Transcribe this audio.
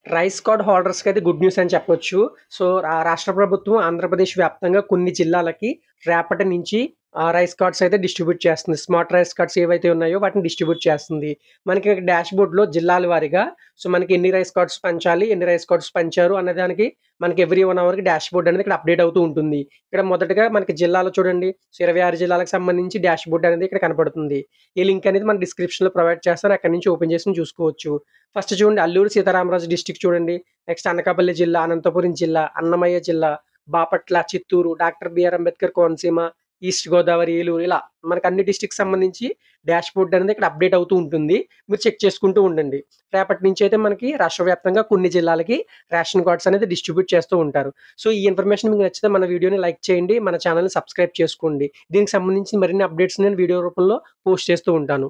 Rice card హోల్డర్స్‌కి అయితే good news అని చెప్పొచ్చు. సో, రాష్ట్ర ప్రభుత్వం ఆంధ్రప్రదేశ్ వ్యాప్తంగా కొన్ని జిల్లాలకి రేపటి నుంచి రైస్ కార్డ్స్ అయితే డిస్ట్రిబ్యూట్ చేస్తుంది. స్మార్ట్ రైస్ కార్డ్స్ ఏవైతే ఉన్నాయో వాటిని డిస్ట్రిబ్యూట్ చేస్తుంది. మనకి డాష్‌బోర్డ్‌లో జిల్లాల వారీగా సో, మనకి ఎన్ని రైస్ కార్డ్స్ పంచాలి, ఎన్ని రైస్ కార్డ్స్ పంచారు అన్నదానికి మనకి ఎవ్రీ 1 అవర్‌కి డాష్‌బోర్డ్ అనేది ఇక్కడ అప్‌డేట్ అవుతూ ఉంటుంది. ఇక్కడ మొదటగా మనకి జిల్లాలో చూడండి. సో, 26 జిల్లాలకు సంబంధించి డాష్‌బోర్డ్ అనేది ఇక్కడ కనపడుతుంది. ఈ లింక్ అనేది మన డిస్క్రిప్షన్‌లో ప్రొవైడ్ చేస్తాను. అక్కడి నుంచి ఓపెన్ చేసుకొని చూసుకోవచ్చు. ఫస్ట్ చూడండి అల్లూరి సీతారామరాజు డిస్ట్రిక్ట్ చూడండి. నెక్స్ట్ అనకాపల్లి జిల్లా, అనంతపురం జిల్లా, అన్నమయ్య జిల్లా, Bapatla, Chittoor, doctor B R Ambedkar Konaseema, east Godavari, Eluru ఇలా మనకు అన్ని డిస్ట్రిక్ట్స్ సంబంధించి డాష్‌బోర్డ్ అనేది ఇక్కడ అప్‌డేట్ అవుతూ ఉంటుంది. మీరు చెక్ చేసుకుంటూ ఉండండి. రేపటి నుంచి అయితే మనకి రాష్ట్ర వ్యాప్తంగా కొన్ని జిల్లాలకి రేషన్ కార్డ్స్ అనేది డిస్ట్రిబ్యూట్ చేస్తూ ఉంటారు. సో, ఈ ఇన్ఫర్మేషన్ మీకు నచ్చితే మన వీడియోని లైక్ చేయండి. మన ఛానెల్‌ని సబ్స్క్రైబ్ చేసుకోండి. దీనికి సంబంధించి మరిన్ని అప్డేట్స్ నేను వీడియో రూపంలో పోస్ట్ చేస్తూ ఉంటాను.